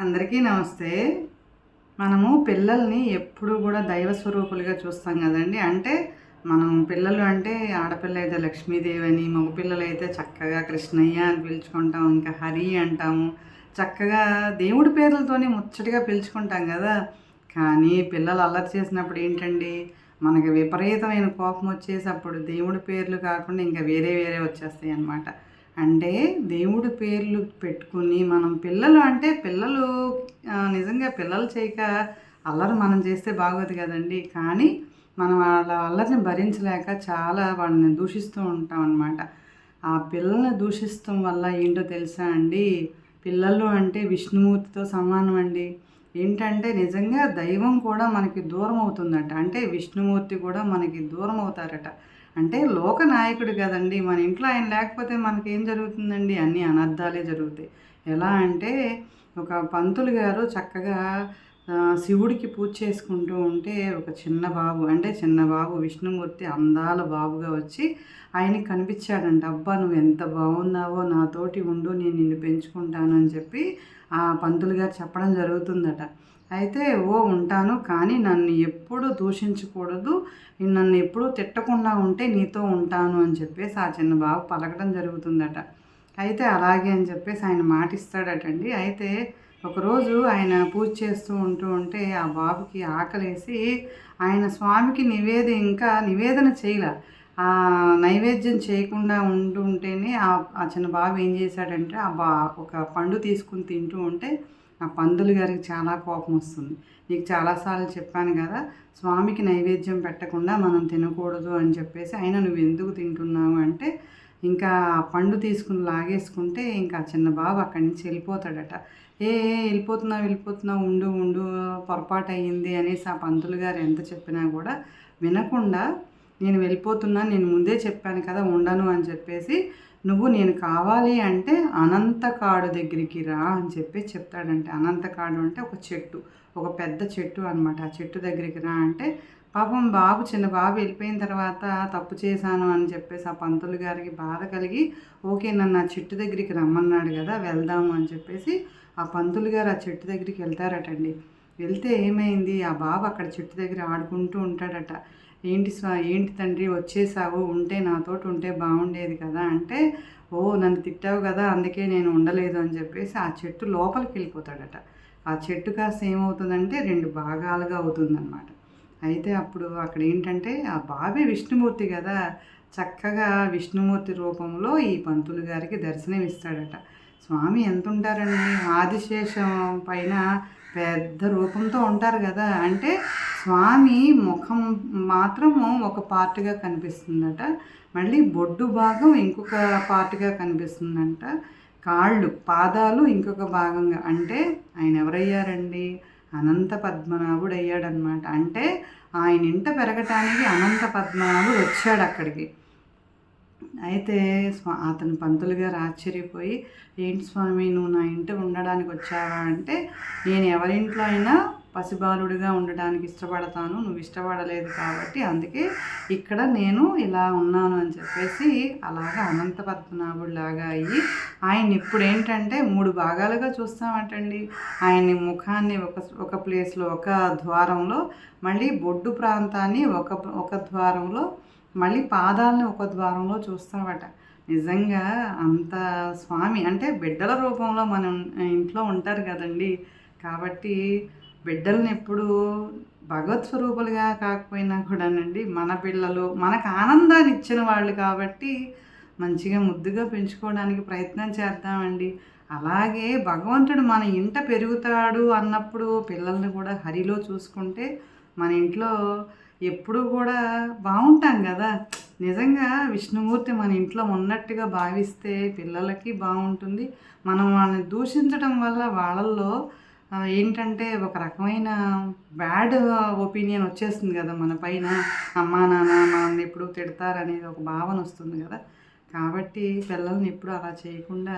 అందరికీ నమస్తే. మనము పిల్లల్ని ఎప్పుడు కూడా దైవ స్వరూపులుగా చూస్తాం కదండీ. అంటే మనం పిల్లలు అంటే ఆడపిల్ల అయితే లక్ష్మీదేవి అని, మగపిల్లలైతే చక్కగా కృష్ణయ్య అని పిలుచుకుంటాం. ఇంకా హరి అంటాము. చక్కగా దేవుడి పేర్లతోనే ముచ్చటగా పిలుచుకుంటాం కదా. కానీ పిల్లలు అల్లరి చేసినప్పుడు ఏంటండి, మనకి విపరీతమైన కోపం వచ్చేసి అప్పుడు దేవుడి పేర్లు కాకుండా ఇంకా వేరే వేరే వచ్చేస్తాయి అన్నమాట. అంటే దేవుడి పేర్లు పెట్టుకుని మనం పిల్లలు అంటే పిల్లలు నిజంగా పిల్లలు చేయక అల్లరి మనం చేస్తే బాగోదు కదండి. కానీ మనం వాళ్ళ అల్లరిని భరించలేక చాలా వాళ్ళని దూషిస్తూ ఉంటాం అన్నమాట. ఆ పిల్లల్ని దూషిస్తాం వల్ల ఏంటో తెలుసా అండి, పిల్లలు అంటే విష్ణుమూర్తితో సమానం అండి. ఏంటంటే నిజంగా దైవం కూడా మనకి దూరం అవుతుందట. అంటే విష్ణుమూర్తి కూడా మనకి దూరం అవుతారట. అంటే లోక నాయకుడు కదండి. మన ఇంట్లో ఆయన లేకపోతే మనకేం జరుగుతుందండి, అన్నీ అనర్థాలే జరుగుతాయి. ఎలా అంటే ఒక పంతులు గారు చక్కగా శివుడికి పూజ చేసుకుంటూ ఉంటే ఒక చిన్న బాబు, అంటే చిన్న బాబు విష్ణుమూర్తి అందాల బాబుగా వచ్చి ఆయనకి కనిపించాడంట. అబ్బా నువ్వు ఎంత బాగున్నావో, నాతోటి ఉండు, నేను నిన్ను పెంచుకుంటాను అని చెప్పి ఆ పంతులు గారు చెప్పడం జరుగుతుందట. అయితే ఉంటాను, కానీ నన్ను ఎప్పుడు దూషించకూడదు, నన్ను ఎప్పుడూ తిట్టకుండా ఉంటే నీతో ఉంటాను అని చెప్పేసి ఆ చిన్న బాబు పలకడం జరుగుతుందట. అయితే అలాగే అని చెప్పేసి ఆయన మాట ఇస్తాడటండి. అయితే ఒకరోజు ఆయన పూజ చేస్తూ ఉంటే ఆ బాబుకి ఆకలేసి ఆయన స్వామికి ఇంకా నివేదన చేయలే. ఆ నైవేద్యం చేయకుండా ఉంటేనే ఆ చిన్న బాబు ఏం చేశాడంటే ఒక పండు తీసుకుని తింటూ ఉంటే ఆ పంతులు గారికి చాలా కోపం వస్తుంది. నీకు చాలాసార్లు చెప్పాను కదా, స్వామికి నైవేద్యం పెట్టకుండా మనం తినకూడదు అని చెప్పేసి, అయినా నువ్వు ఎందుకు తింటున్నావు అంటే ఇంకా ఆ పండు తీసుకుని లాగేసుకుంటే ఇంకా చిన్న బాబు అక్కడి నుంచి వెళ్ళిపోతాడట. వెళ్ళిపోతున్నావు, ఉండు ఉండు, పొరపాటు అయ్యింది అనేసి ఆ పంతులు గారు ఎంత చెప్పినా కూడా వినకుండా, నేను వెళ్ళిపోతున్నాను, నేను ముందే చెప్పాను కదా ఉండను అని చెప్పేసి, నువ్వు నేను కావాలి అంటే అనంతకాడు దగ్గరికి రా అని చెప్పి చెప్తాడంటే. అనంతకాడు అంటే ఒక చెట్టు, ఒక పెద్ద చెట్టు అనమాట. ఆ చెట్టు దగ్గరికి రా అంటే పాపం చిన్న బాబు వెళ్ళిపోయిన తర్వాత తప్పు చేశాను అని చెప్పేసి ఆ పంతులు గారికి బాధ కలిగి, ఓకే నన్ను ఆ చెట్టు దగ్గరికి రమ్మన్నాడు కదా వెళ్దాము అని చెప్పేసి ఆ పంతులు గారు ఆ చెట్టు దగ్గరికి వెళ్తారటండి. వెళ్తే ఏమైంది, ఆ బాబు అక్కడ చెట్టు దగ్గర ఆడుకుంటూ ఉంటాడట. ఏంటి తండ్రి వచ్చేసావు, ఉంటే నాతోటి ఉంటే బాగుండేది కదా అంటే, నన్ను తిట్టావు కదా అందుకే నేను ఉండలేదు అని చెప్పేసి ఆ చెట్టు లోపలికి వెళ్ళిపోతాడట. ఆ చెట్టు కాస్త ఏమవుతుందంటే 2 భాగాలుగా అవుతుందన్నమాట. అయితే అప్పుడు అక్కడ ఏంటంటే ఆ బాబే విష్ణుమూర్తి కదా, చక్కగా విష్ణుమూర్తి రూపంలో ఈ పంతులు గారికి దర్శనం ఇస్తాడట. స్వామి ఎంత ఉంటారండి, ఆదిశేషం పైన పెద్ద రూపంతో ఉంటారు కదా. అంటే స్వామి ముఖం మాత్రము ఒక పార్ట్గా కనిపిస్తుందట, మళ్ళీ బొడ్డు భాగం ఇంకొక పార్ట్గా కనిపిస్తుందంట, పాదాలు ఇంకొక భాగంగా. అంటే ఆయన ఎవరయ్యారండి, అనంత పద్మనాభుడు అయ్యాడనమాట. అంటే ఆయన ఇంట పెరగటానికి అనంత పద్మనాభుడు వచ్చాడు అక్కడికి. అయితే అతను పంతులు గారు ఆశ్చర్యపోయి, ఏంటి స్వామి నువ్వు నా ఇంట ఉండడానికి వచ్చావా అంటే, నేను ఎవరింట్లో అయినా పసిబాలుడిగా ఉండడానికి ఇష్టపడతాను, నువ్వు ఇష్టపడలేదు కాబట్టి అందుకే ఇక్కడ నేను ఇలా ఉన్నాను అని చెప్పేసి అలాగా అనంత పద్మనాభుడిలాగా అయ్యి ఆయన ఇప్పుడు ఏంటంటే 3 భాగాలుగా చూస్తామటండి. ఆయన్ని ముఖాన్ని ఒక ప్లేస్లో ఒక ద్వారంలో, మళ్ళీ బొడ్డు ప్రాంతాన్ని ఒక ద్వారంలో, మళ్ళీ పాదాలని ఒక ద్వారంలో చూస్తామట. నిజంగా అంత స్వామి అంటే బిడ్డల రూపంలో మనం ఇంట్లో ఉంటారు కదండి. కాబట్టి బిడ్డల్ని ఎప్పుడు భగవత్ స్వరూపులుగా కాకపోయినా కూడానండి, మన పిల్లలు మనకు ఆనందాన్ని ఇచ్చిన వాళ్ళు కాబట్టి మంచిగా ముద్దుగా పెంచుకోవడానికి ప్రయత్నం చేద్దామండి. అలాగే భగవంతుడు మన ఇంట పెరుగుతాడు అన్నప్పుడు పిల్లల్ని కూడా హరిలో చూసుకుంటే మన ఇంట్లో ఎప్పుడూ కూడా బాగుంటాం కదా. నిజంగా విష్ణుమూర్తి మన ఇంట్లో ఉన్నట్టుగా భావిస్తే పిల్లలకి బాగుంటుంది. మనం వాళ్ళని దూషించడం వల్ల వాళ్ళల్లో ఏంటంటే ఒక రకమైన బ్యాడ్ ఒపీనియన్ వచ్చేస్తుంది కదా మన పైన, అమ్మా నాన్న మనల్ని ఎప్పుడు తిడతారనేది ఒక భావన వస్తుంది కదా. కాబట్టి పిల్లల్ని ఎప్పుడు అలా చేయకుండా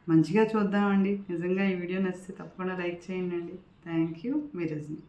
మంచిగా చూద్దామండి. నిజంగా ఈ వీడియో నచ్చితే తప్పకుండా లైక్ చేయండి. Thank you. మీ రజని.